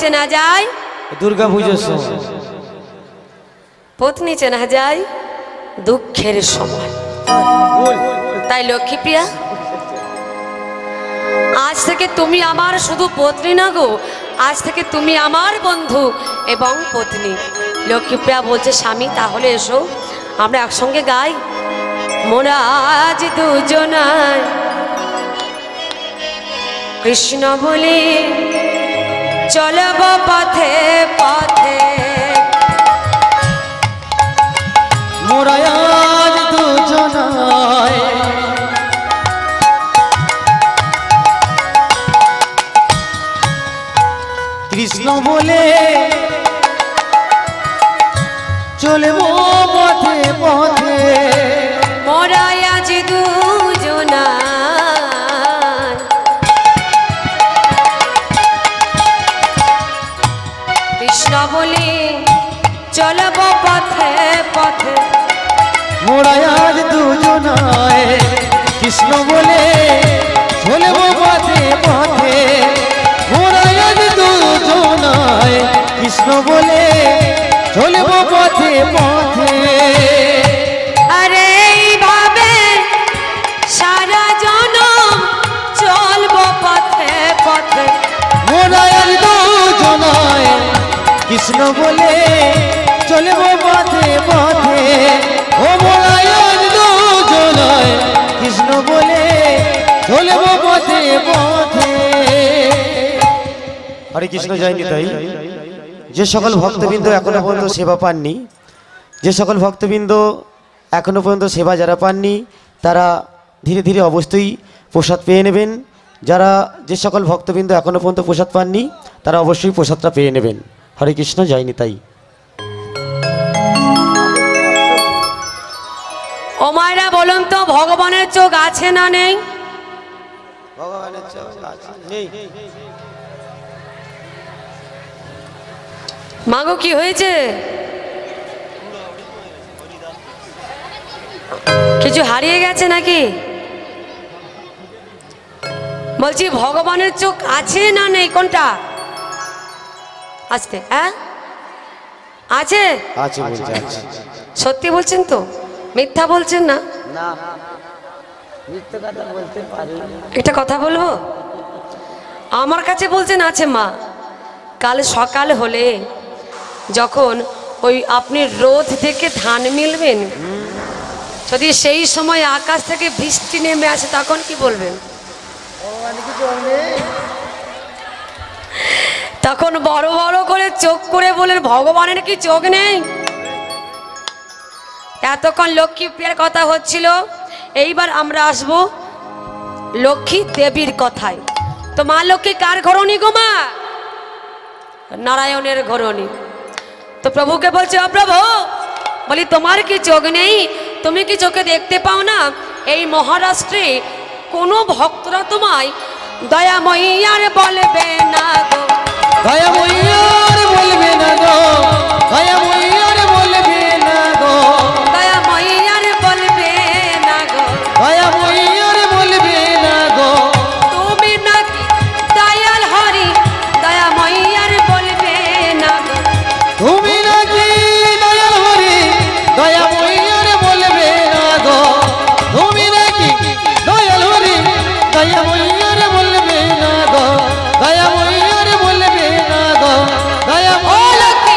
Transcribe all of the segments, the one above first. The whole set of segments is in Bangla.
চেনা যায় দুর্গা পুজোর সময়, পত্নী চেনা যায় দুঃখের সময়। তাই লক্ষ্মীপ্রিয়া, আজ থেকে তুমি আমার শুধু পত্নী না গো, আজ থেকে তুমি আমার বন্ধু এবং পত্নী। লক্ষ্মীপ্রিয়া বলছে স্বামী তাহলে এসো আমরা একসঙ্গে গাই। মোরা আজ দুজনায় কৃষ্ণ বলে চলব পথে পথে, মোরা আজ দুজনায় কৃষ্ণ বলে চলব পথে পথে, মোরা আজ দুজনায় কৃষ্ণ বলে চলব পথে পথে, মোরা আজ দুজনায় কৃষ্ণ বলে চলব পথে পথে, মোরা আজ দুজনায় কৃষ্ণ বলে চলব পথে পথে। আরে এইভাবে সারা জনম চলব পথে পথে, মোরা আজ দুজনায় কৃষ্ণ বলে চলব পথে পথে, ও মোরা আজ দুজনায় কৃষ্ণ বলে চলব পথে পথে। হরে কৃষ্ণ জয় নিতাই। যে সকল ভক্তবৃন্দ এখনো পর্যন্ত সেবা পাননি, যে সকল ভক্তবৃন্দ এখনো পর্যন্ত সেবা যারা পাননি তারা ধীরে ধীরে অবশ্যই প্রসাদ পেয়ে নেবেন। যারা যে সকল ভক্তবৃন্দ এখনো পর্যন্ত প্রসাদ পাননি তারা অবশ্যই প্রসাদটা পেয়ে নেবেন। হরে কৃষ্ণ জয় নিতাই। ও মায়েরা বলুন তো ভগবানের চোখ আছে না নেই? ভগবানের চোখ নেই। মাগো কি হয়েছে? কিছু হারিয়ে গেছে নাকি? বলছি ভগবানের চোখ আছে না নেই, কোনটা? আসতে হ্যাঁ আছে, আছে বলছে আছে। সত্যি বলছেন তো, মিথ্যা বলছেন না? না, মিথ্যা কথা বলতে পারি। একটা কথা বলবো, আমার কাছে বলছেন আছে মা। কাল সকাল হলে যখন ওই আপনি রোদ থেকে ধান মিলবেন, যদি সেই সময় আকাশ থেকে বৃষ্টি নেমে আসে তখন কি বলবেন? তখন বড় বড় করে চোখ করে বলেন ভগবানের কি চোখ নেই? এতক্ষণ লক্ষ্মী প্রিয়ার কথা হচ্ছিল, এইবার আমরা আসব লক্ষ্মী দেবীর কথায়। তো মা লক্ষ্মী কার ঘরণী গো মা? নারায়ণের ঘরণী। তো প্রভুকে বলছে ও প্রভু, বলি তোমার কি চোখ নেই? তুমি কি চোখে দেখতে পাও না এই মহারাষ্ট্রে কোনো ভক্তরা তোমায় দয়াময়ী আর বলবে না গো? দয়াময়ী আর বলবে না গো, দয়াময়ী আর বলবে না গো, দয়াময়ী আর বলবে না গো, দয়াময়ী আর বলবে না গো, তুমি নাকি দয়াল হরি দয়াময়ী আর বলবে না গো, তুমি নাকি দয়াল হরি দয়াময়ী আর বলবে না গো, তুমি নাকি দয়াল হরি দয়াময়ী আর বলবে না গো, দয়াময়ী আর বলবে না গো, ও লক্ষ্মী।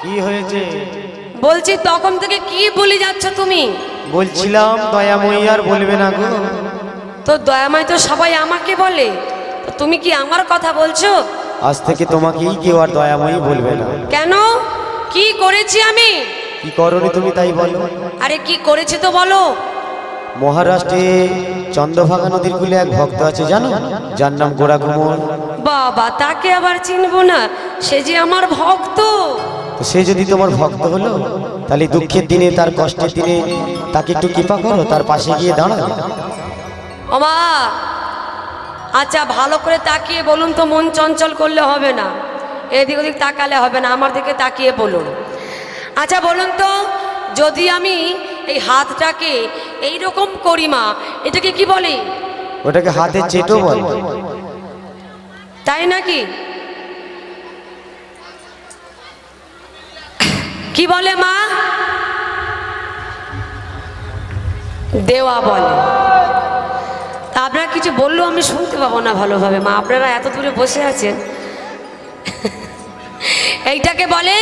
কি হয়েছে? বলছি তখন থেকে কি বলে যাচ্ছ তুমি? বলছিলাম দয়াময়ী আর বলবে না গো। তো দয়াময় তো সবাই আমাকে বলে, তো তুমি কি আমার কথা বলছো? আজ থেকে তোমাকেই কেউ আর দয়াময়ী বলবে না। কেন? কি করেছি আমি? কি করনি তুমি তাই বলো। আরে কি করেছি তো বলো। মহারাষ্ট্রে চন্দ্রভাগা নদীর কূলে এক ভক্ত আছে জানো, যার নাম গোরা কুমোর। বাবা, তাকে আবার চিনবো না? সে যে আমার ভক্ত। তো সে যদি তোমার ভক্ত হলো, তাহলে দুঃখের দিনে তার কষ্টের দিনে তাকে একটু কৃপা করো, তার পাশে গিয়ে দাঁড়াও। ও মা, আচ্ছা ভালো করে তাকিয়ে বলুন তো, মন চঞ্চল করলে হবে না, এদিক ওদিক তাকালে হবে না, আমার দিকে তাকিয়ে বলুন। আচ্ছা বলুন তো, যদি আমি এই হাতটাকে এইরকম করি মা, এটাকে কি বলে? ওটাকে হাতের চেটো বলে। তাই নাকি? কি বলে মা? দেওয়া বলে। তা আপনারা কিছু বললেও আমি শুনতে পাবো না ভালোভাবে মা, আপনারা এত দূরে বসে আছেন। এইটাকে বলে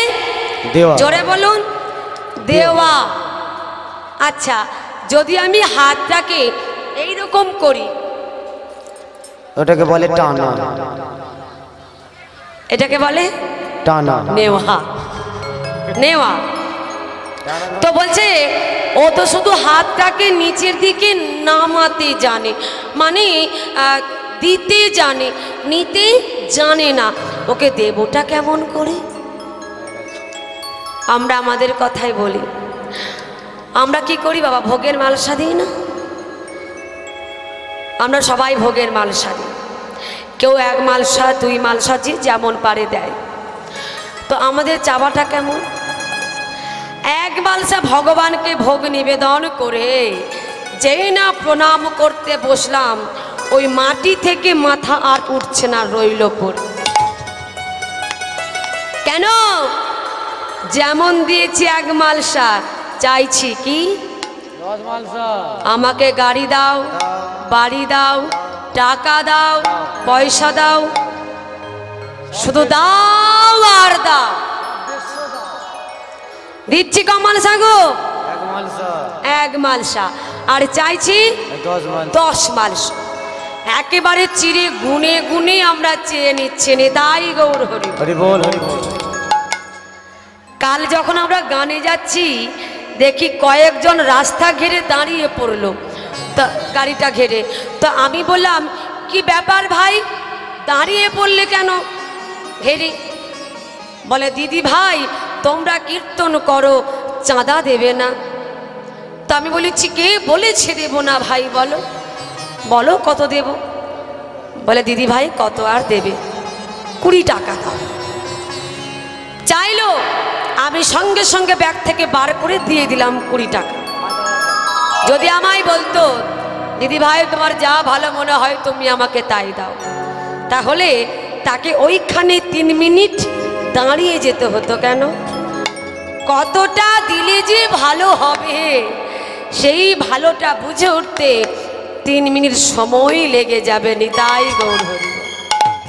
দেওয়া। জোরে বলুন, দেওয়া। আচ্ছা, যদি আমি হাতটাকে এইরকম করি, ওটাকে বলে টানা। এটাকে বলে টানা, নেওয়া। নেওয়া তো বলছে ও তো শুধু হাতটাকে নিচের দিকে নামাতে জানে, মানে দিতে জানে, নিতে জানে না। ওকে দেবটা কেমন করে? আমরা আমাদের কথাই বলি, আমরা কি করি বাবা? ভোগের মালসা দিই না? আমরা সবাই ভোগের মালসা দিই। কেউ 1 মালসা 2 মালসা যেমন পারে দেয়। তো আমাদের চাওয়াটা কেমন? 1 মালসা ভগবানকে ভোগ নিবেদন করে যেই না প্রণাম করতে বসলাম, ওই মাটি থেকে মাথা আর উঠছে না, রইল পড়ে। কেন? যেমন দিয়েছি 1 মালসা, চাইছি কি? 10 মালসা। আমাকে গাড়ি দাও, বাড়ি দাও, টাকা দাও, পয়সা দাও, শুধু দাও আর দাও। দিচ্ছি ক মালসা গো? 1 মালসা। 1 মালসা। আর চাইছি 10 মালসা। একেবারে চিড়ে গুনে গুনে আমরা চেয়ে নিচ্ছি। তাই গৌর হরি হরি বল, হরি বল। কাল যখন আমরা গানে যাচ্ছি, দেখি কয়েকজন রাস্তা ঘিরে দাঁড়িয়ে পড়লো, তা গাড়িটা ঘিরে। তো আমি বললাম, কি ব্যাপার ভাই, দাঁড়িয়ে পড়লে কেন ঘেরে? বলে, দিদি ভাই তোমরা কীর্তন করো, চাঁদা দেবে না? তো আমি বলেছি, কে বলেছে দেব না ভাই? বলো বলো কত দেব? বলে, দিদি ভাই কত আর দেবে? 20 টাকা দাও। চাইলো, আমি সঙ্গে সঙ্গে ব্যাগ থেকে বার করে দিয়ে দিলাম 20 টাকা। যদি আমায় বলতো, দিদি ভাই তোমার যা ভালো মনে হয় তুমি আমাকে তাই দাও, তাহলে তাকে ওইখানে 3 মিনিট দাঁড়িয়ে যেতে হতো। কেন? কতটা দিলে যে ভালো হবে, সেই ভালোটা বুঝে উঠতে 3 মিনিট সময় লেগে যাবে। নিতাই গৌর হরি বল।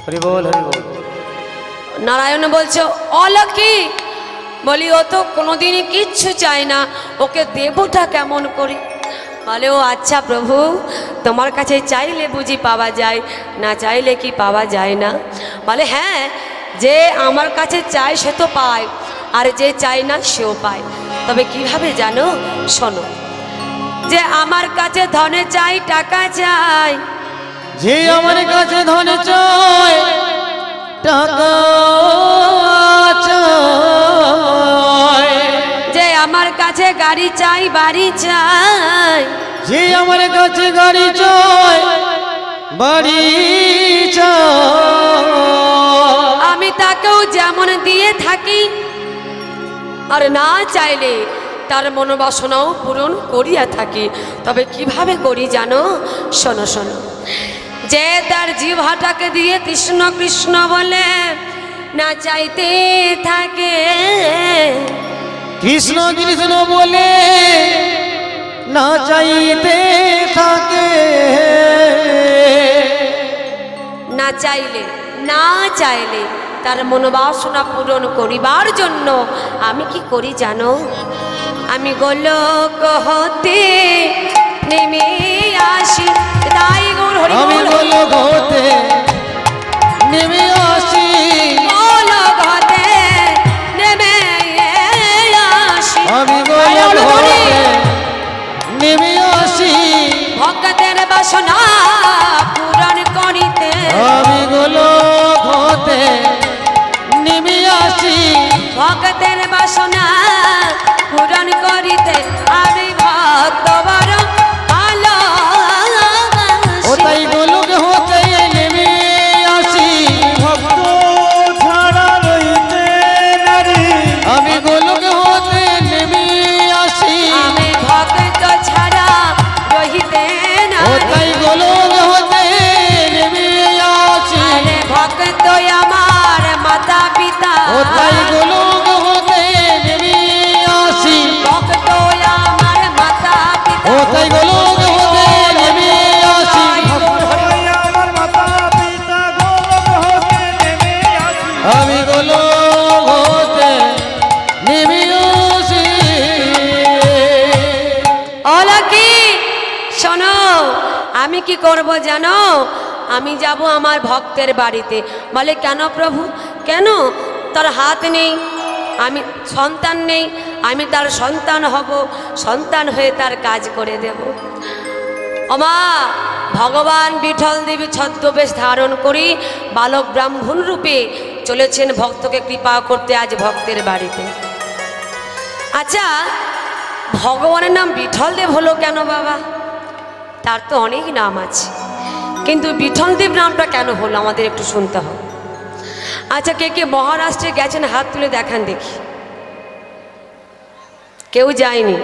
হরি বল, হরি বল। নারায়ণ বলছে, অলকি। বলি, ও তো কোনোদিনই কিচ্ছু চায় না, ওকে দেবটা কেমন করি? বলে, ও আচ্ছা প্রভু, তোমার কাছে চাইলে বুঝি পাওয়া যায়, না চাইলে কি পাওয়া যায় না? বলে, হ্যাঁ, যে আমার কাছে চায় সে তো পায়, আর যে চায় না সেও পায়। তবে কিভাবে জানো? শোনো, যে আমার কাছে ধনে চাই, টাকা চাই, যে আমার কাছে ধনে চাই, টাকা চাই, যে আমার কাছে গাড়ি চাই, বাড়ি চাই, যে আমার কাছে গাড়ি চাই, বাড়ি চাই, আমি তাকেও যেমন দিয়ে থাকি, আর না চাইলে তার মনোবাসনাও পূরণ করিয়া থাকি। তবে কিভাবে করি জানো? শোনো শোনো, যে তার জিহ্বাটাকে দিয়ে কৃষ্ণ কৃষ্ণ বলে না চাইতে থাকে, কৃষ্ণ কৃষ্ণ বলে না চাইতে থাকে, না চাইলে না চাইলে তার মনোবাসনা পূরণ করিবার জন্য আমি কি করি জানো? আমি গোলক হতে নেমে আসি। তাই গৌর হরি বল। আমি গোলক হতে নেমে আসি, গোলক হতে নেমে আসি, আমি গোলক হতে নেমে আসি, ভক্তের বাসনা পূরণ করিতে। আমি গোলক হতে নেমে আসি, ভক্তের বাসনা পূরণ করিতে। আমি ভক্ত বড় ও তাই গোলক হতে নেমে আসি, ভক্ত আমি গোলক হতে নিবিয়সি। অলকি শোনো, আমি কি করব জানো? আমি যাব আমার ভক্তের বাড়িতে। বলে কেন প্রভু, কেন? তার হাত নেই, আমি সন্তান নেই, আমি তার সন্তান হব, সন্তান হয়ে তার কাজ করে দেব। ওমা, ভগবান বিঠল দেবী ছদ্মবেশ ধারণ করি বালক ব্রাহ্মণ রূপে চলেছেন ভক্তকে কৃপা করতে আজ ভক্তের বাড়িতে। আচ্ছা, ভগবানের নাম বিঠল দেব হলো কেন বাবা? তার তো অনেক নাম আছে, কিন্তু বিঠল দেব নামটা কেন হলো আমাদের একটু শুনতে হবে। আচ্ছা, কে কে মহারাষ্ট্রে গেছেন হাত তুলে দেখান দেখি। কেউ যায়নি?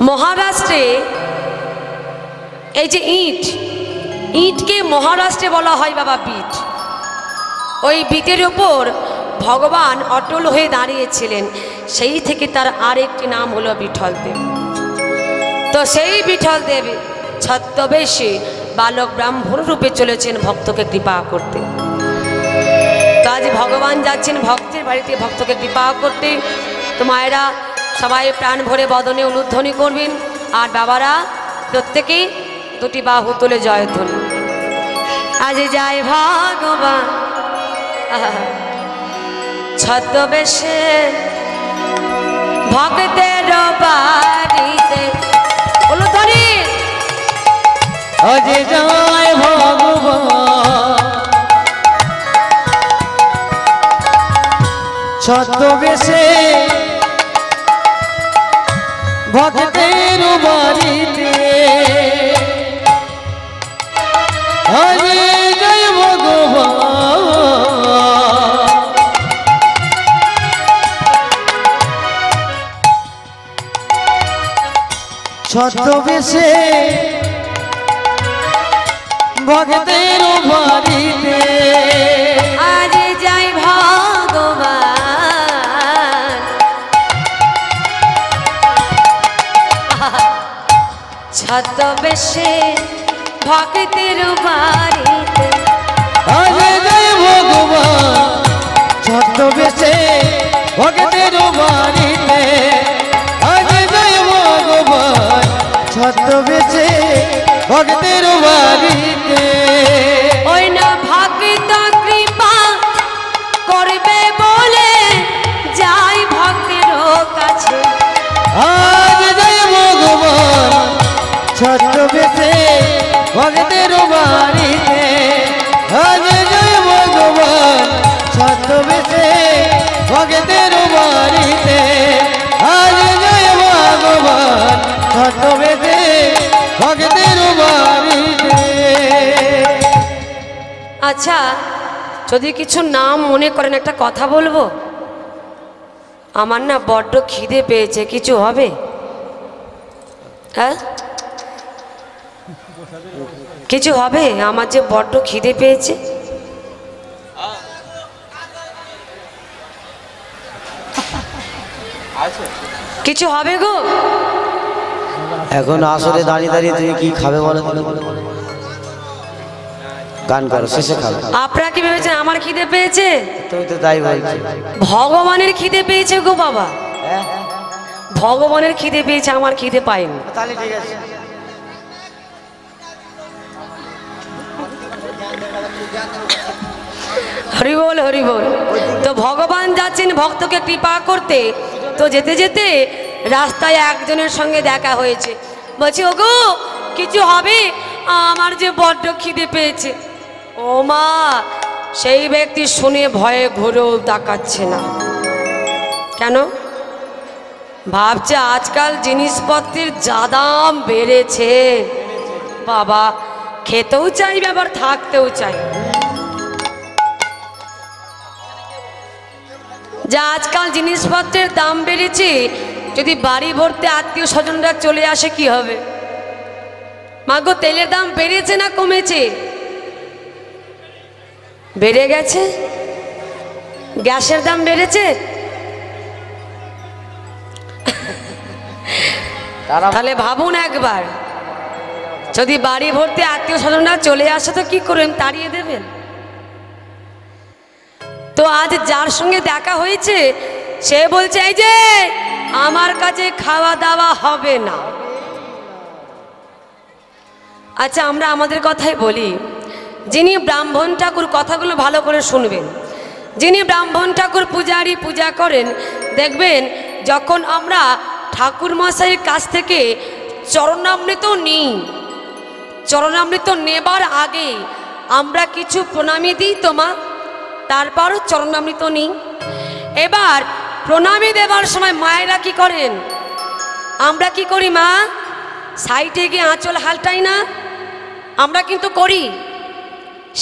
মহারাষ্ট্রে এই যে ইট, ইটকে মহারাষ্ট্রে বলা হয় বাবা বিট। ওই বিটের ওপর ভগবান অটল হয়ে দাঁড়িয়েছিলেন, সেই থেকে তার আরেকটি নাম হলো বিঠল দেব। তো সেই বিঠল দেব ছদ্মবেশে বালক ব্রাহ্মণ রূপে চলেছেন ভক্তকে কৃপা করতে। তো আজ ভগবান যাচ্ছেন ভক্তের বাড়িতে ভক্তকে কৃপা করতে। তো মায়েরা সবাই প্রাণ ভরে বদনে উলুধ্বনি করবেন, আর বাবারা প্রত্যেকেই দুটি বাহু তুলে জয়ধ্বনি। আজ যায় ভগবান ছদ্মবেশে ভক্তের বাড়িতে, উলুধ্বনি। আজ যায় ভগবান ছদ্মবেশে ভক্তের বাড়িতে। আজ জয় ভগবান ছদ্মবেশে ভক্তের বাড়িতে। আজ যাই ভগবান ছদ্মবেশে ভক্তের বাড়িতে। আজ জয় ভগবান ছদ্মবেশে ভক্তের বাড়িতে। আজ জয় ভগবান ছদ্মবেশে ভক্তের বাড়িতে। ওই না ভক্ত কৃপা করবে বলে যাই ভক্তের কাছে। আজ জয় ভগবান ছদ্মবেশে ভক্তের বাড়িতে। আজ জয় ভগবান ছদ্মবেশে ভক্তের বাড়িতে। আজ জয় ভগবান ছদ্মবেশে ভক্তের বাড়িতে। আচ্ছা, যদি কিছু নাম মনে করেন একটা কথা বলবো। আমার না বড্ড খিদে পেয়েছে, কিছু হবে? হ্যাঁ, কিছু হবে? আমার যে বড্ড খিদে পেয়েছে। কিছু হবে গো? এখন আসলে দাঁড়িয়ে দাঁড়িয়ে তুমি কি খাবে বলো? গান করো, শেষে খাবে। আপনারা কি ভেবেছেন আমার খিদে পেয়েছে? তুমি তো তাই বলছো। ভগবানের খিদে পেয়েছে গো বাবা, ভগবানের খিদে পেয়েছে, আমার খিদে পাইনি। তাহলে ঠিক আছে। হরি বল, হরি বল। তো ভগবান যাচ্ছেন ভক্তকে কৃপা করতে। তো যেতে যেতে রাস্তায় একজনের সঙ্গে দেখা হয়েছে। বলছি, ওগো কিছু হবে? আমার যে বড্ড খিদে পেয়েছে। ও মা, সেই ব্যক্তি শুনে ভয়ে ঘুরেও তাকাচ্ছে না। কেন? ভাবছে আজকাল জিনিসপত্রের যা দাম বেড়েছে বাবা, খেতেও চাইবে আবার থাকতেও চাই। যা আজকাল জিনিসপত্রের দাম বেড়েছে, যদি বাড়ি ভর্তি আত্মীয় স্বজনরা চলে আসে কি হবে? মাগো, তেলের দাম বেড়েছে না কমেছে? বেড়ে গেছে। গ্যাসের দাম বেড়েছে। তাহলে ভাবুন একবার, যদি বাড়ি ভর্তি আত্মীয় স্বজনরা চলে আসে তো কি করবেন? তাড়িয়ে দেবেন? তো আজ যার সঙ্গে দেখা হয়েছে সে বলছে এই যে আমার কাছে খাওয়া দাওয়া হবে না। আচ্ছা আমরা আমাদের কথাই বলি, যিনি ব্রাহ্মণ ঠাকুর, কথাগুলো ভালো করে শুনবেন, যিনি ব্রাহ্মণ ঠাকুর পূজারি পূজা করেন, দেখবেন যখন আমরা ঠাকুর মশাইয়ের কাছ থেকে চরণামৃত নিই, চরণামৃত নেবার আগে আমরা কিছু প্রণামী দিই তো মা, তারপর চরণামৃত নিই। এবার প্রণামী দেবার সময় মায়েরা কি করেন, আমরা কি করি মা, সাইডে গিয়ে আঁচল হালটাই না, আমরা কিন্তু করি,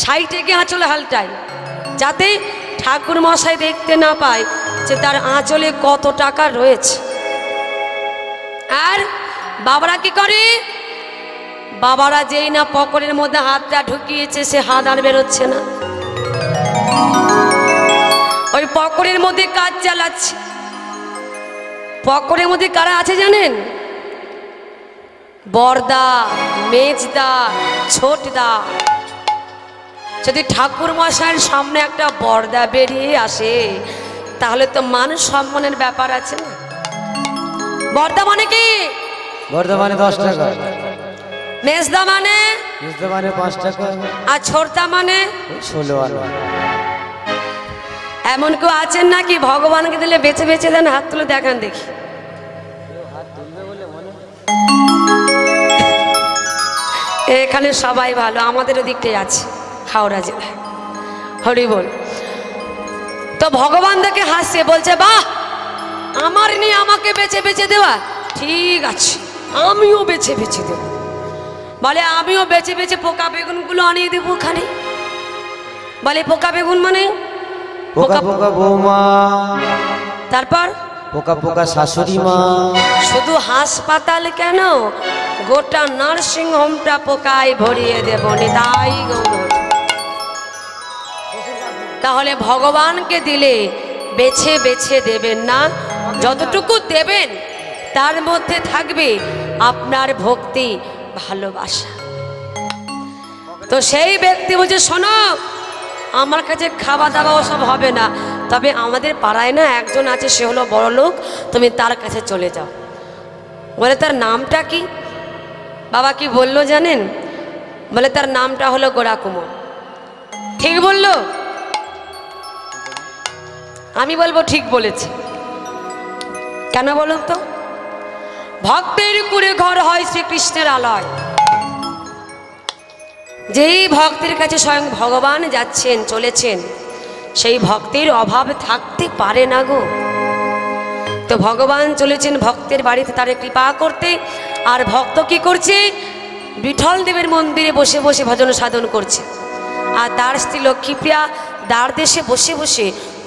সাইডে গিয়ে আঁচল হালটাই, যাতে ঠাকুর মশাই দেখতে না পায় যে তার আঁচলে কত টাকা রয়েছে। আর বাবারা কি করে, বাবারা যেই না পকেটের মধ্যে হাতটা ঢুকিয়েছে সে হাত আর বেরোচ্ছে না, ওই পকেটের মধ্যে কাজ চালাচ্ছে। পকেটের মধ্যে কারা আছে জানেন, বড়দা, মেজদা, ছোটদা। যদি ঠাকুর মশাইয়ের সামনে একটা বড়দা বেরিয়ে আসে তাহলে তো মান সম্মানের ব্যাপার আছে না। বড়দা মানে কি, বড়দা মানে 10 টাকা, মেজদা মানে 5 টাকা, আর ছোটদা মানে 16 আনা। এমন কেউ আছেন নাকি ভগবানকে দিলে বেছে বেছে দেন, হাত তুলে দেখান দেখি। এখানে সবাই ভালো, আমাদের ওদিকটাই আছে, হাওড়া জেলায়। হরি বল। তো ভগবান দেখে হাসছে, বলছে বাহ, আমার নিয়ে আমাকে বেছে বেছে দেওয়া, ঠিক আছে আমিও বেছে বেছে দেব। বলে আমিও বেছে বেছে পোকা বেগুনগুলো আনিয়ে দেবো ওখানে। বলে পোকা বেগুন মানে পোকা পোকা বৌমা, তারপর পোকা পোকা শাশুড়ি মা। শুধু হাসপাতাল কেন, গোটা নার্সিং হোমটা পোকায় ভরিয়ে দেব, নিতাই গৌর। তাহলে ভগবানকে দিলে বেছে বেছে দেবেন না, যতটুকু দেবেন তার মধ্যে থাকবে আপনার ভক্তি, ভালোবাসা। তো সেই ব্যক্তি বলছে শোনো, আমার কাছে খাওয়া দাওয়া ওসব হবে না, তবে আমাদের পাড়ায় না একজন আছে, সে হলো বড় লোক, তুমি তার কাছে চলে যাও। বলে তার নামটা কি? বাবা কি বললো জানেন? বলে তার নামটা হলো গোড়া কুমোর। ঠিক বললো? আমি বলবো ঠিক বলেছে। কেন বলুন তো? ভক্তের কুড়ে ঘর হয় শ্রীকৃষ্ণের আলয়। যেই ভক্তের কাছে স্বয়ং ভগবান যাচ্ছেন, চলেছেন, সেই ভক্তের অভাব থাকতে পারে না গো। তো ভগবান চলেছেন ভক্তের বাড়িতে তার কৃপা করতে, আর ভক্ত কি করছে? বিঠল দেবের মন্দিরে বসে বসে ভজন সাধন করছে, আর তার স্ত্রী লক্ষ্মীপ্রিয়া দ্বার দেশে বসে বসে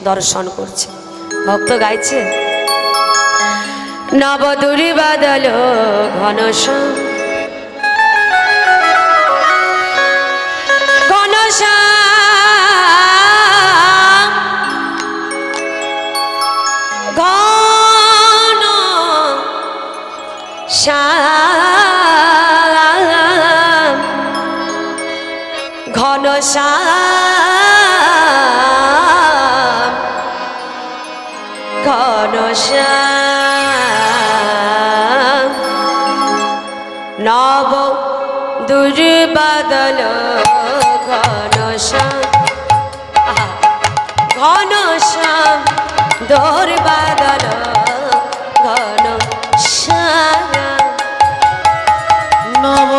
দর্শন করছে। ভক্ত গাইছে নবদুরি বাদল ঘনশ্যাম ঘনশ্যাম ঘন শ্যাম ঘনশ্যাম ঘনশ্যাম নব দুর্বাদল ঘনশ্যাম ঘনশ্যাম দুর্বাদল ঘনশ্যাম নব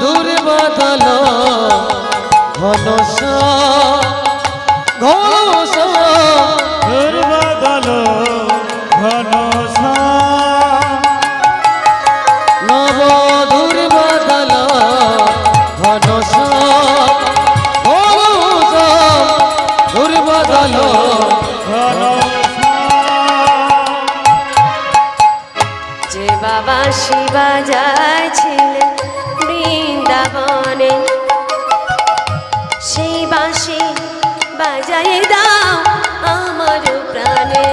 দুর্বাদল ঘনশ্যাম ঘনশ্যাম দুর্বাদল ঘনশ্যাম নব দুর্বাদল ঘনশ্যাম ঘনশ্যাম দুর্বাদল যে বাবা শিবা যাইছিলেন বৃন্দাবনে, সেই বাঁশি বাজাই দাও আমার প্রাণে।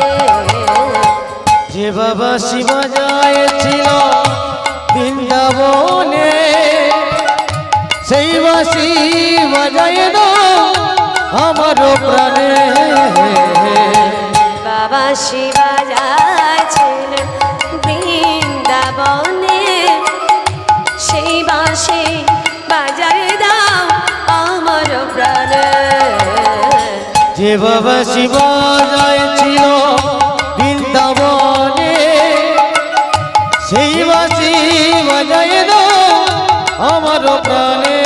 যে বাবা শিবা যাইছিল বৃন্দাবনে, সেই বাঁশি বাজায় দাও আমার প্রাণে। বাঁশি বাজাইছিলেন বৃন্দাবনে, সেই বাঁশি বাজারে দাও আমার প্রাণে। যে বাবা শিবা ছিল বৃন্দাবনে, সেই বাঁশি বাজায় দাও আমার প্রাণে।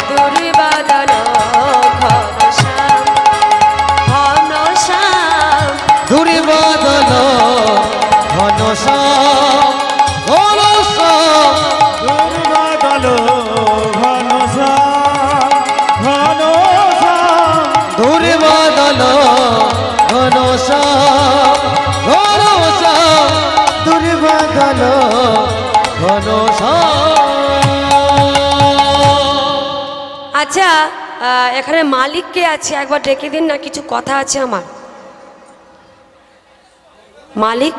দুর্বাদল ঘনশ্যাম ঘনশ্যাম, দুর্বাদল ঘনশ্যাম ঘনশ্যাম, দুর্বাদল ঘনশ্যাম ঘনশ্যাম, দুর্বাদল ঘনশ্যাম ঘনশ্যাম, দুর্বাদল ঘনশ্যাম। আচ্ছা এখানে মালিক কে আছে একবার ডেকে দিন না, কিছু কথা আছে আমার। মালিক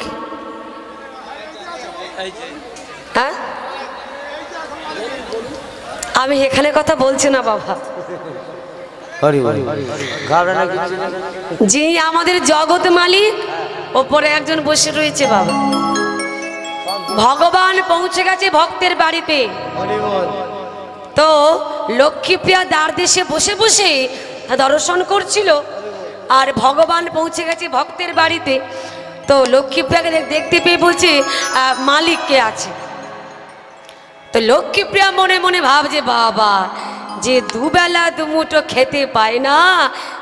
হ্যাঁ, আমি এখানে কথা বলছি না বাবা, যিনি আমাদের জগৎ মালিক ওপরে একজন বসে রয়েছে বাবা। ভগবান পৌঁছে গেছে ভক্তের বাড়িতে, তো লক্ষ্মীপ্রিয়া দ্বার দেশে বসে বসে দর্শন করছিল, আর ভগবান পৌঁছে গেছে ভক্তের বাড়িতে। তো লক্ষ্মীপ্রিয়াকে দেখতে পেয়ে বলছে মালিক কে আছে। তো লক্ষ্মীপ্রিয়া মনে মনে ভাবছে বাবা, যে দুবেলা দুমুঠো খেতে পায় না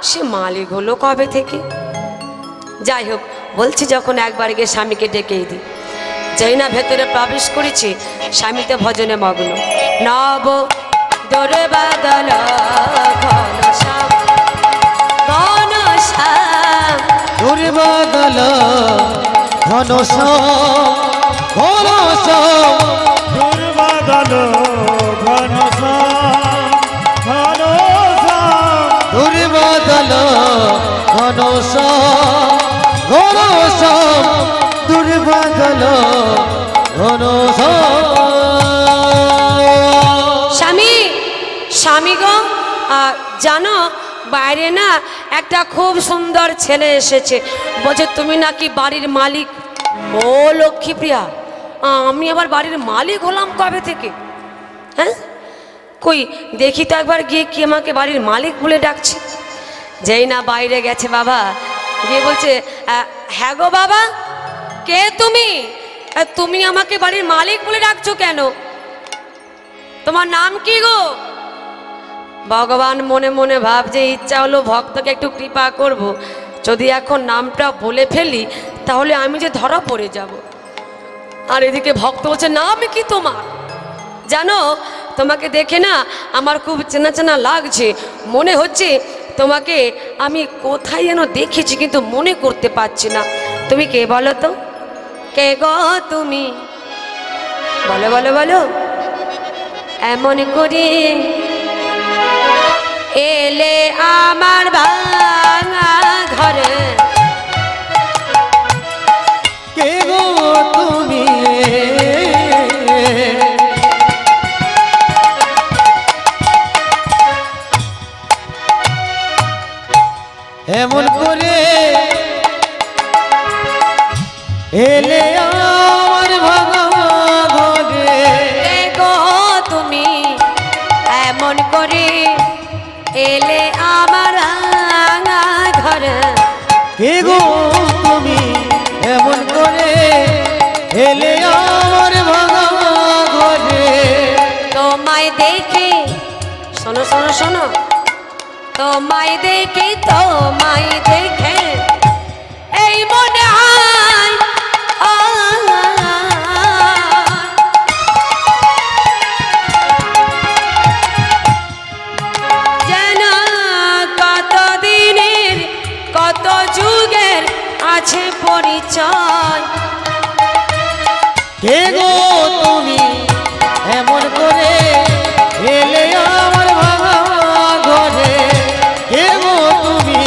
সে মালিক হলো কবে থেকে। যাই হোক, বলছি যখন একবার গিয়ে স্বামীকে ডেকেই দিই। যেই না ভেতরে প্রবেশ করেছি, স্বামীতে ভজনে মগ্ন। নব দুর্বাদল ঘনশ্যাম ঘনশ্যাম, দুর্বাদল ঘনশ্যাম ঘনশ্যাম, দুর্বাদল ঘনশ্যাম ঘনশ্যাম, দুর্বাদল ঘনশ্যাম ঘনশ্যাম, দুর্বাদল ঘনশ্যাম। স্বামী স্বামী গো, জানো বাইরে না একটা খুব সুন্দর ছেলে এসেছে, বলছে তুমি নাকি বাড়ির মালিক। ও লক্ষ্মীপ্রিয়া, আমি আবার বাড়ির মালিক হলাম কবে থেকে? হ্যাঁ কই দেখি তো একবার গিয়ে, কি আমাকে বাড়ির মালিক বলে ডাকছে। যেই না বাইরে গেছে বাবা, গিয়ে বলছে হ্যাঁ গো বাবা, কে তুমি? তুমি আমাকে বাড়ির মালিক বলে ডাকছো কেন? তোমার নাম কি গো? ভগবান মনে মনে ভাবছে ইচ্ছা হলো ভক্তকে একটু কৃপা করব, যদি এখন নামটা বলে ফেলি তাহলে আমি যে ধরা পড়ে যাব। আর এদিকে ভক্ত বলছে নাম কি তোমার? জানো তোমাকে দেখে না আমার খুব চেনা চেনা লাগছে, মনে হচ্ছে তোমাকে আমি কোথায় যেন দেখেছি কিন্তু মনে করতে পারছি না। তুমি কে বলো তো, কে গো তুমি? বলো বলো বলো। এমন করে এলে আমার ভাঙা ঘরে, কে গো তুমি? এমন করে এলে আমার ভাঙা ঘরে, কে গো তুমি? এমন করে এলে আমার ভাঙা ঘরে, কে গো তুমি? এমন করে এলে আমার ভাঙা ঘরে। তোমায় দেখে, শোনো শোনো শোনো, তোমায় দেখে তোমায় দেখে এই মনে হয় যেন কত দিনের কত যুগের আছে পরিচয়। কে গো তুমি? এমন করে এলে আমার ভাঙা ঘরে, কে গো তুমি?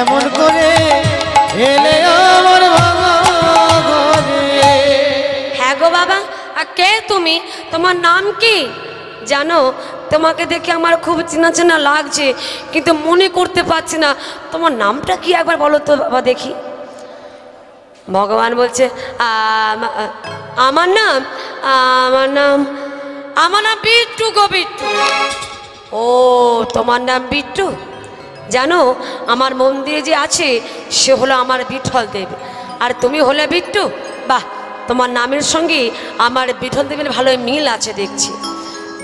এমন করে এলে আমার ভাঙা ঘরে। হ্যাঁ গো বাবা, আর কে তুমি? তোমার নাম কি? জানো তোমাকে দেখে আমার খুব চেনা চেনা লাগছে, কিন্তু মনে করতে পারছি না তোমার নামটা কি, একবার বলো তো বাবা দেখি। ভগবান বলছে আমার নাম আমার নাম আমার নাম বিট্টু গো বিট্টু। ও তোমার নাম বিট্টু? জানো আমার মন্দিরে যে আছে সে হলো আমার বিঠল দেব, আর তুমি হলে বিট্টু। বাহ, তোমার নামের সঙ্গে আমার বিঠল দেবের ভালোই মিল আছে দেখছি।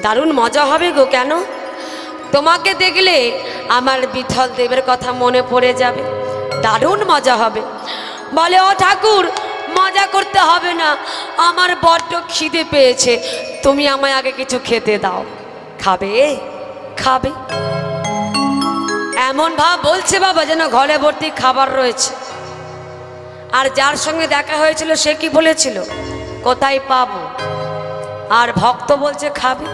দারুণ মজা হবে গো। কেন? তোমাকে দেখলে আমার বিঠল দেবের কথা মনে পড়ে যাবে, দারুণ মজা হবে। বলে ও ঠাকুর মজা করতে হবে না, আমার বড্ড খিদে পেয়েছে, তুমি আমায় আগে কিছু খেতে দাও। খাবে? খাবে এমন ভাব বলছে বাবা যেন ঘরে ভর্তি খাবার রয়েছে। আর যার সঙ্গে দেখা হয়েছিল সে কি বলেছিল, কোথায় পাবো? আর ভক্ত বলছে খাবে।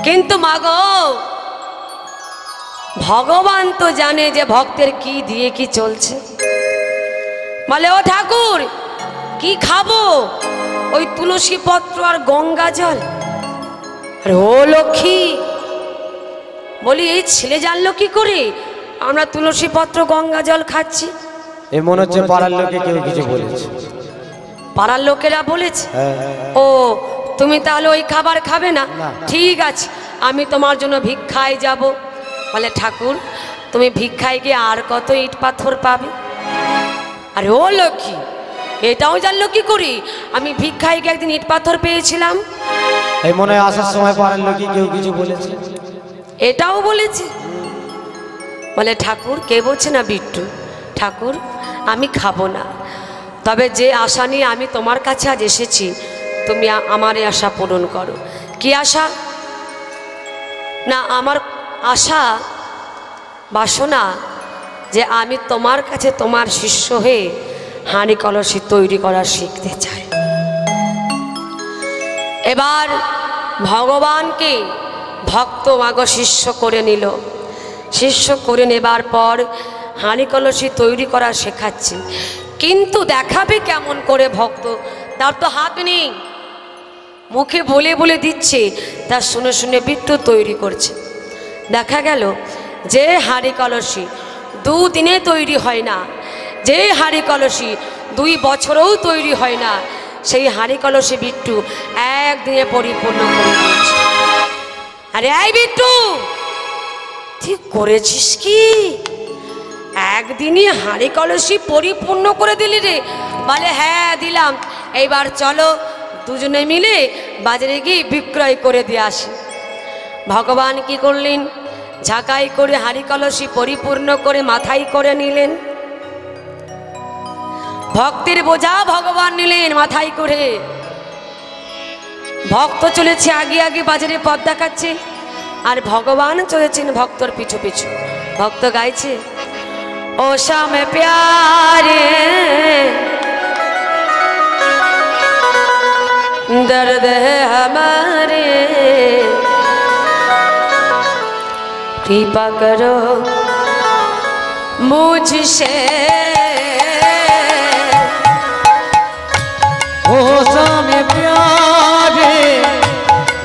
কিন্তু মাগো ভগবান তো জানে যে ভক্তের কি দিয়ে কি চলছে। বলে ও ঠাকুর কি খাবো? ওই তুলসী পত্র আর গঙ্গা জল। আরে ও লক্ষ্মী, বলি এই ছেলে জানলো কি করে আমরা তুলসী পত্র গঙ্গা জল খাচ্ছি? এ মনে হচ্ছে পাড়ার লোকে কেউ কিছু বলেছে। পাড়ার লোকেরা বলেছে? ও তুমি তাহলে ওই খাবার খাবে না? ঠিক আছে, আমি তোমার জন্য ভিক্ষায় যাব। বলে ঠাকুর তুমি ভিক্ষায় গিয়ে আর কত ইট পাথর পাবে? আরে ও লক্ষ্মী, এটাও জানলো কি করি আমি ভিক্ষায় গিয়ে একদিন ইট পাথর পেয়েছিলাম? এই মনে হয় আসার সময় পাড়ার লোকে কেউ কিছু বলেছে। এটাও বলেছে? বলে ঠাকুর কে বলছে না বিট্টু? ঠাকুর আমি খাবো না, তবে যে আশা নিয়ে আমি তোমার কাছে আজ এসেছি তুমি আমার এই আশা পূরণ করো। কি আশা? না আমার আশা বাসনা যে আমি তোমার কাছে তোমার শিষ্য হয়ে হাঁড়ি কলসি তৈরি করা শিখতে চাই। এবার ভগবানকে ভক্ত মাগ শিষ্য করে নিল। শিষ্য করে নেবার পর হাঁড়ি কলসি তৈরি করা শেখাচ্ছে, কিন্তু দেখাবে কেমন করে ভক্ত? তার তো হাত নেই, মুখে বলে বলে দিচ্ছে, তার শুনে শুনে বিট্টু তৈরি করছে। দেখা গেল যে হাঁড়ি কলসি 2 দিনে তৈরি হয় না, যে হাঁড়ি কলসি 2 বছরেও তৈরি হয় না, সেই হাঁড়ি কলসি বিট্টু একদিনে পরিপূর্ণ করে দিয়েছে। আরে এই বিট্টু ঠিক করেছিস কি? একদিনই হাঁড়ি কলসি পরিপূর্ণ করে দিলি রে? বলে হ্যাঁ দিলাম, এইবার চলো দুজনে মিলে বাজারে গিয়ে বিক্রয় করে দিয়ে আসি। ভগবান কি করলেন? ঝাঁকাই করে হাঁড়ি কলসি পরিপূর্ণ করে মাথায় করে নিলেন। ভক্তের বোঝা ভগবান নিলেন মাথায় করে। ভক্ত চলেছে আগে আগে বাজারে পথ দেখাচ্ছে, আর ভগবান চলেছেন ভক্তর পিছু পিছু। ভক্ত গাইছে ও শ্যাম প্যারে दर्द है हमारे, कृपा करो मुझसे। ओ शाम प्यारे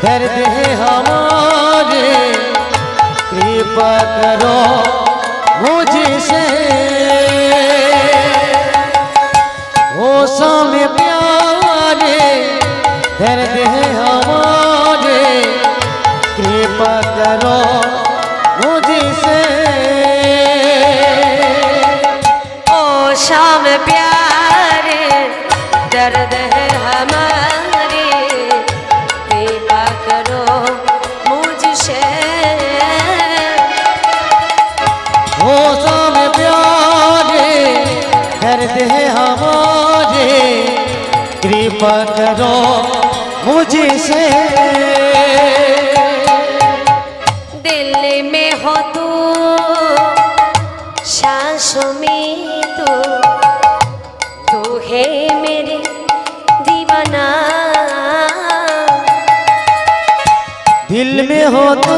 दर्द है हमारे, कृपा करो मुझसे। ओ शाम प्यारे दर्द है हमारे, कृपा करो मुझसे। ओ शाम प्यारे दर्द है हमारे, कृपा करो मुझसे। ओ शाम प्यारे दर्द है हमारे, कृपा करो मुझसे। दिल में हो तू, सांसों में तू है मेरे दीवाना। दिल में हो तो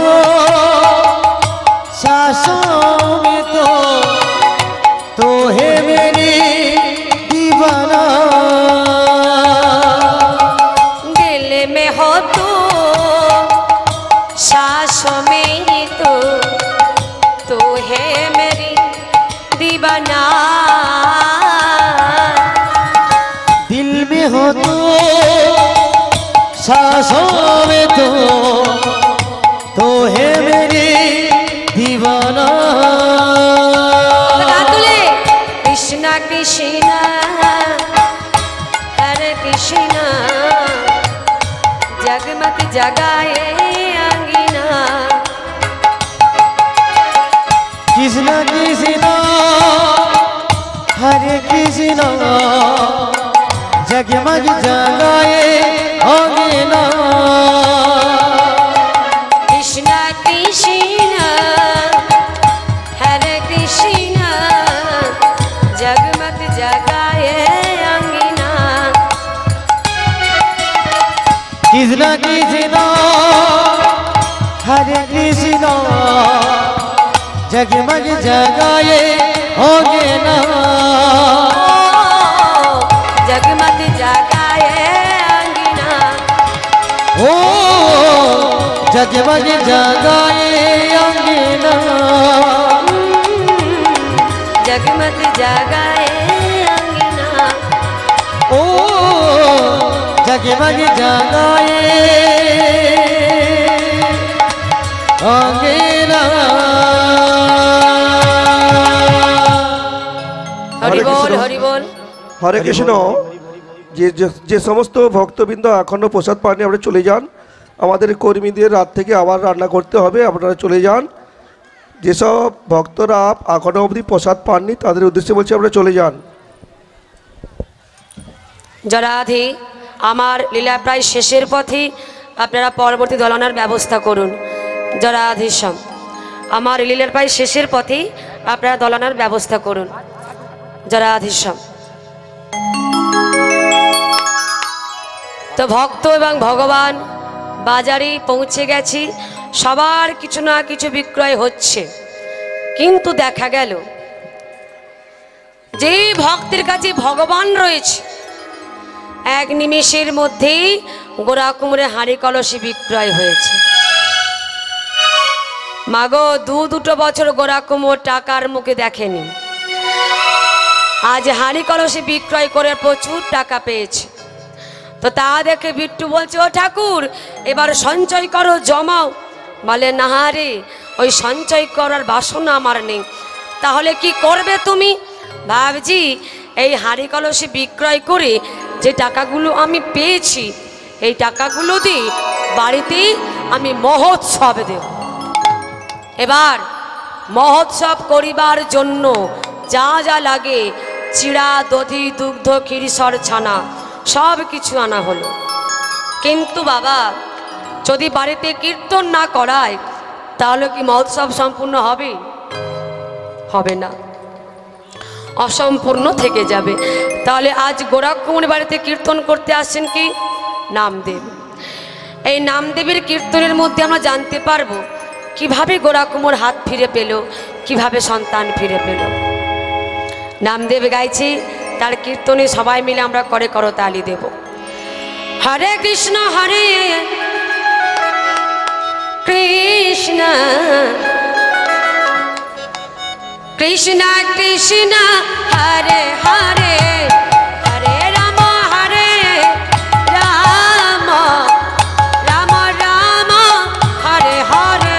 सांसों में तो है मेरी दीवाना। दिल में हो तू, सांसों কৃষ্ণ হরে কৃষ্ণ जगमग जगाए अंगिना কৃষ্ণ কৃষ্ণ হরে কৃষ্ণ জগমগ জগায়ে অঙ্গনা कृष्ण कृष्ण हरे कृष्ण जगमग जगाए अंगिना কৃষ্ণ কৃষ্ণ হরে কৃষ্ণ জগমগ জগায়ে অঙ্গনা जगमग जगाए अंगिना ओ जगमग जगाए अंगना जगमग जगाए अंगिना ओ जगमग जगाए अंगना हरि बोल हरि बोल হরে কৃষ্ণ। যে সমস্ত ভক্তবৃন্দ এখনও প্রসাদ পাননি আপনারা চলে যান। আমাদের কর্মীদের রাত থেকে আবার রান্না করতে হবে, আপনারা চলে যান। যেসব ভক্তরা এখনও অবধি প্রসাদ পাননি তাদের উদ্দেশ্যে বলছি আপনারা চলে যান। জরাধি আমার লীলা প্রায় শেষের পথে, আপনারা পরবর্তী দলনার ব্যবস্থা করুন। জরাধীশম আমার লীলার প্রায় শেষের পথে, আপনারা দলনার ব্যবস্থা করুন। জরাধীশম তো ভক্ত এবং ভগবান বাজারে পৌঁছে গেছি, সবার কিছু না কিছু বিক্রয় হচ্ছে, কিন্তু দেখা গেল যে ভক্তের কাছে ভগবান রয়েছে এক নিমেষের মধ্যেই গোড়া কুমড়ে হাঁড়ি কলসি বিক্রয় হয়েছে। মাগো দুটো বছর গোড়া কুমড়ো টাকার মুখে দেখেনি, আজ হাঁড়ি কলসি বিক্রয় করে প্রচুর টাকা পেয়েছে। তো তা দেখে বিট্টু বলছে, ও ঠাকুর এবার সঞ্চয় করো, জমাও। বলে না রে, ওই সঞ্চয় করার বাসনা আমার নেই। তাহলে কি করবে তুমি? ভাবছি এই হাঁড়ি কলসি বিক্রয় করে যে টাকাগুলো আমি পেয়েছি, এই টাকাগুলো দিয়ে বাড়িতে আমি মহোৎসব দেব। এবার মহোৎসব করিবার জন্য যা যা লাগে, চিড়া, দধি, দুগ্ধ, ক্ষীরসর, ছানা সব কিছু আনা হলো। কিন্তু বাবা, যদি বাড়িতে কীর্তন না করায় তাহলে কি মহোৎসব সম্পূর্ণ হবে? হবে না, অসম্পূর্ণ থেকে যাবে। তাহলে আজ গোরক্ষমণি বাড়িতে কীর্তন করতে আসছেন কি? নামদেব। এই নামদেবের কীর্তনের মধ্যে আমরা জানতে পারবো কিভাবে গোরক্ষমণির হাত ফিরে পেল, কিভাবে সন্তান ফিরে পেল। নামদেব গাইছে, তার কীর্তনে সবাই মিলে আমরা করে করতালি দেব। হরে কৃষ্ণ হরে কৃষ্ণ কৃষ্ণ কৃষ্ণ হরে হরে হরে রাম হরে রাম রাম রাম হরে হরে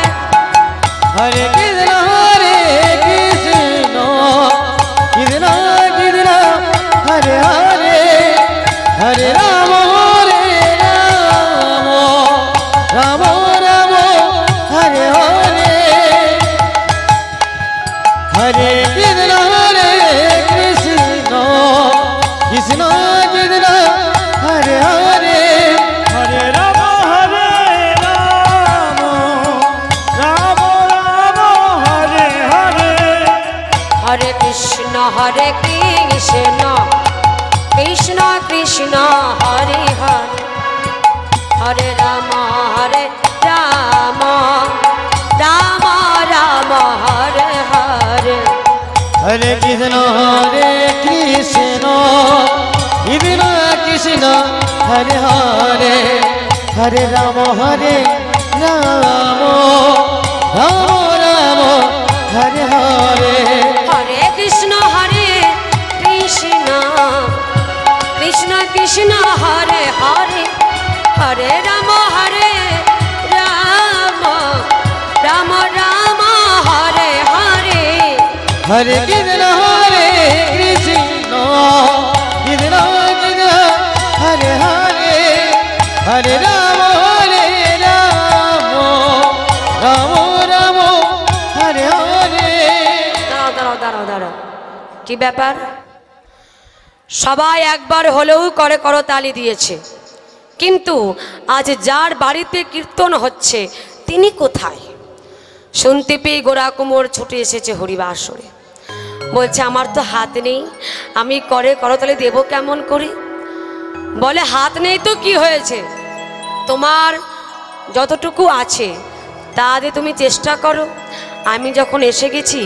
हरे कृष्ण हरे कृष्ण कृष्ण कृष्ण हरे हरे हरे राम राम राम हरे हरे हरे कृष्ण हरे कृष्ण कृष्ण कृष्ण हरे हरे हरे राम राम राम हरे हरे हरे कृष्ण कृष्ण कृष्ण हरे हरे हरे राम राम राम राम हरे हरे हरे कृष्ण कृष्ण कृष्ण हरे हरे हरे राम राम राम हरे हरे हरे कृष्ण कृष्ण कृष्ण हरे हरे हरे राम राम राम हरे हरे हरे कृष्ण कृष्ण কৃষ্ণ কৃষ্ণ হরে হরে হরে রাম রাম রাম হরে হরে। দাঁড়াও দাঁড়াও দাঁড়াও দাঁড়াও, কি ব্যাপার? সবাই একবার হলেও করে করতালি দিয়েছে, কিন্তু আজ যার বাড়িতে কীর্তন হচ্ছে তিনি কোথায়? শুনতে পেয়ে গোরা কুমোর ছুটে এসেছে হরিবাসরে। বলছে আমার তো হাত নেই, আমি করে করতালি দেবো কেমন করে? বলে হাত নেই তো কি হয়েছে, তোমার যতটুকু আছে তা দিয়ে তুমি চেষ্টা করো। আমি যখন এসে গেছি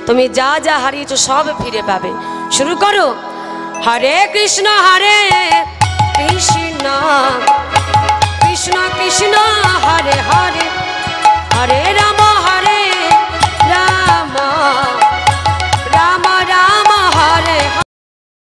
তুমি যা যা হারিয়েছো সব ফিরে পাবে। শুরু করো। হরে কৃষ্ণ কৃষ্ণ